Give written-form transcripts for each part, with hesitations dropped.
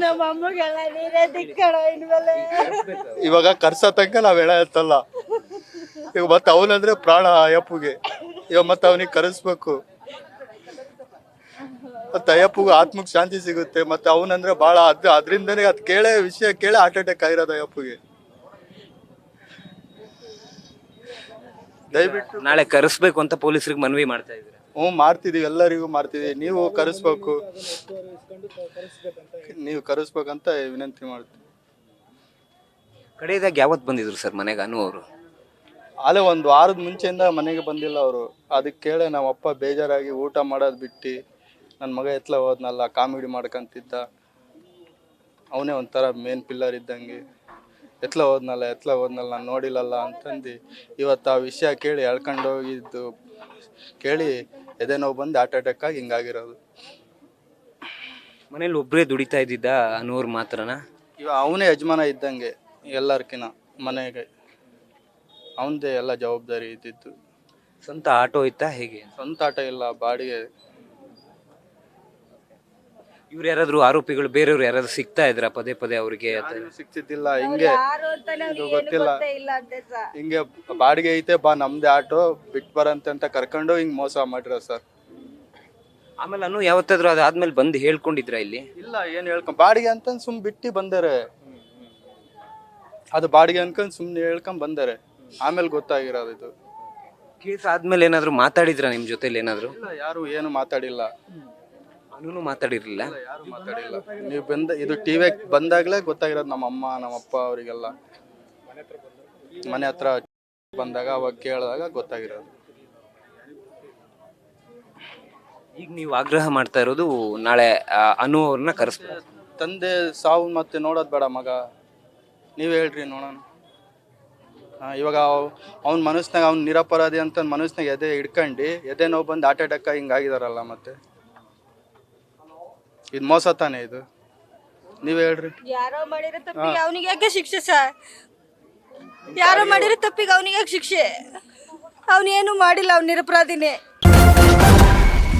ನಮ್ಮ ಅಮ್ಮಗೆಲ್ಲ ನೀರೇ ದಿಕ್ಕಣ ಇನ್ಮೇಲೆ. ಇವಾಗ ಕರ್ಸ ತನಕ ನಾವ್ ಹೇಳ ಎತ್ತಲ್ಲ. ಈಗ ಮತ್ತೆ ಅವನಂದ್ರೆ ಪ್ರಾಣ ಅಯ್ಯಪ್ಪಗೆ. ಇವಾಗ ಮತ್ತೆ ಅವನಿಗೆ ಕರೆಸ್ಬೇಕು, ಮತ್ತೆ ಅಯ್ಯಪ್ಪಗೂ ಆತ್ಮಕ್ ಶಾಂತಿ ಸಿಗುತ್ತೆ. ಮತ್ತೆ ಅವನಂದ್ರೆ ಬಹಳ ಅದ್ರಿಂದನೇ ಅದ್ ಕೇಳೇ ವಿಷಯ ಕೇಳಿ ಹಾರ್ಟ್ ಅಟ್ಯಾಕ್ ಆಗಿರೋದು ಅಯ್ಯಪ್ಪಗೆ. ದಯವಿಟ್ಟು ನಾಳೆ ಕರೆಸ್ಬೇಕು ಅಂತ ಪೊಲೀಸರಿಗೆ ಮನವಿ ಮಾಡ್ತಾ ಇದ್ದೀರಾ? ಮಾಡ್ತಿದೀವಿ, ಎಲ್ಲರಿಗೂ ಮಾಡ್ತಿದೀವಿ. ನೀವು ಕರೆಸ್ಬೇಕು, ನೀವು ಕರೆಸ್ಬೇಕಂತ ವಿನಂತಿ ಮಾಡ್ತೀವಿ. ಕಡೆಯದಾಗ ಯಾವತ್ತು ಬಂದಿದ್ರು ಸರ್ ಮನೆಗೆ ಅನು ಅವರು? ಅಲ್ಲೇ ಒಂದು ವಾರದ ಮುಂಚೆಯಿಂದ ಮನೆಗೆ ಬಂದಿಲ್ಲ ಅವರು. ಅದಕ್ಕೆ ಕೇಳಿ ನಮ್ಮ ಅಪ್ಪ ಬೇಜಾರಾಗಿ ಊಟ ಮಾಡೋದು ಬಿಟ್ಟು ನನ್ನ ಮಗ ಎತ್ಲ ಹೋದ್ನಲ್ಲ, ಕಾಮಿಡಿ ಮಾಡ್ಕೊಂತಿದ್ದ. ಅವನೇ ಒಂಥರ ಮೇನ್ ಪಿಲ್ಲರ್ ಇದ್ದಂಗೆ. ಎತ್ಲ ಹೋದ್ನಲ್ಲ ನಾನು ನೋಡಿಲ್ಲಲ್ಲ ಅಂತಂದು ಇವತ್ತು ಆ ವಿಷಯ ಕೇಳಿ ಎಳ್ಕೊಂಡು ಹೋಗಿದ್ದು ಕೇಳಿ ಎದೆ ನೋವು ಬಂದು ಹಾರ್ಟ್ ಅಟ್ಯಾಕ್ ಆಗಿ ಹಿಂಗಾಗಿರೋದು. ಮನೇಲಿ ಒಬ್ಬರೇ ದುಡಿತಾ ಇದ್ದಿದ್ದ ಅನೂರ್ ಮಾತ್ರನ? ಇವಾಗ ಅವನೇ ಯಜಮಾನ ಇದ್ದಂಗೆ ಎಲ್ಲರ್ಕಿನ ಮನೆಗೆ. ಅವನದೇ ಎಲ್ಲ ಜವಾಬ್ದಾರಿ ಇದ್ದಿದ್ದು. ಸ್ವಂತ ಆಟೋ ಇತ್ತಾ ಹೇಗೆ? ಸ್ವಂತ ಆಟ ಇಲ್ಲ, ಬಾಡಿಗೆ. ಇವ್ರು ಯಾರಾದ್ರು ಆರೋಪಿಗಳು ಬೇರೆಯವ್ರು ಯಾರಾದ್ರು ಸಿಗ್ತಾ ಇದ್ರ ಪದೇ ಪದೇ ಅವ್ರಿಗೆ? ಸಿಗ್ತಿದ್ದಿಲ್ಲ. ಹಿಂಗೆ ಯಾರು ಅಂತಾನೆ ಇದು ಅವ್ನಿಗೆ ಏನು ಗೊತ್ತಿಲ್ಲ. ಗೊತ್ತೇ ಇಲ್ಲ ಅಂತೆ ಸರ್. ಹಿಂಗೆ ಬಾಡಿಗೆ ಐತೆ ಬಾ ನಮ್ದೇ ಆಟೋ ಬಿಟ್ಟು ಬರಂತೆ ಅಂತ ಕರ್ಕೊಂಡು ಹಿಂಗ್ ಮೋಸ ಮಾಡಿರೋ ಸರ್. ಆಮೇಲೆ ಅನು ಯಾವತ್ತಾದ್ರೂ ಅದಾದ್ಮೇಲೆ ಬಂದು ಹೇಳ್ಕೊಂಡಿದ್ರ ಇಲ್ಲಿ? ಇಲ್ಲ, ಏನ್ ಹೇಳ್ಕೊಂಡ್ ಬಾಡಿಗೆ ಅಂತ ಸುಮ್ ಬಿಟ್ಟು ಬಂದಾರೆ. ಅದು ಬಾಡಿಗೆ ಅನ್ಕೊಂಡ್ ಸುಮ್ನೆ ಹೇಳ್ಕೊಂಡ್ ಬಂದಾರೆ. ಆಮೇಲೆ ಗೊತ್ತಾಗಿರೋದು ಇದು. ಕೇಸ್ ಆದ್ಮೇಲೆ ಏನಾದ್ರು ಮಾತಾಡಿದ್ರ ನಿಮ್ ಜೊತೆಲಿ ಏನಾದ್ರು? ಇಲ್ಲ, ಯಾರು ಏನು ಮಾತಾಡಿಲ್ಲ. ಅನು ಮಾತಾಡಿರ್ಲಿಲ್ಲ? ಯಾರು ಮಾತಾಡಿಲ್ಲ. ನೀವು ಇದು ಟಿವಿ ಬಂದಾಗ್ಲೇ ಗೊತ್ತಾಗಿರೋದು ನಮ್ಮ ಅಮ್ಮ ನಮ್ಮ ಅಪ್ಪ ಅವರಿಗೆಲ್ಲ. ಮನೆ ಹತ್ರ ಬಂದಾಗ ಅವಾಗ ಕೇಳಿದಾಗ ಗೊತ್ತಾಗಿರೋದು. ಈಗ ನೀವು ಆಗ್ರಹ ಮಾಡ್ತಾ ಇರೋದು ನಾಳೆ ಅನು ಅವ್ರನ್ನ ಕರೆಸ್ಬೇಕು? ತಂದೆ ಸಾವು ಮತ್ತೆ ನೋಡೋದು ಬೇಡ ಮಗ. ನೀವೇ ಹೇಳ್ರಿ ನೋಡೋಣ. ಇವಾಗ ಅವ್ನ ಮನಸ್ನಾಗ ಅವ್ನ ನಿರಪರಾಧಿ ಅಂತ ಮನಸ್ನಾಗ ಎದೆ ಹಿಡ್ಕೊಂಡು ಎದೆ ನೋವು ಬಂದು ಹಾರ್ಟ್ ಅಟ್ಯಾಕ್ ಹಿಂಗಾಗಿದಾರಲ್ಲ. ಮತ್ತೆ ಇದು ಮೋಸ ತಾನೇ ಇದು? ನೀವೇ ಹೇಳ್ರಿ. ಯಾರೋ ಮಾಡಿರೋ ತಪ್ಪಿಗೆ ಅವನಿಗೆ ಯಾಕೆ ಶಿಕ್ಷೆ ಸರ್? ಯಾರೋ ಮಾಡಿರೋ ತಪ್ಪಿಗೆ ಅವನಿಗೆ ಯಾಕೆ ಶಿಕ್ಷೆ? ಅವನೇನು ಮಾಡಿಲ್ಲ, ಅವ್ನು ನಿರಪರಾಧಿನೇ.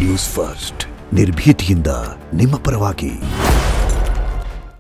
ನ್ಯೂಸ್ ಫಸ್ಟ್, ನಿರ್ಭೀತಿಯಿಂದ ನಿಮ್ಮ ಪರವಾಗಿ.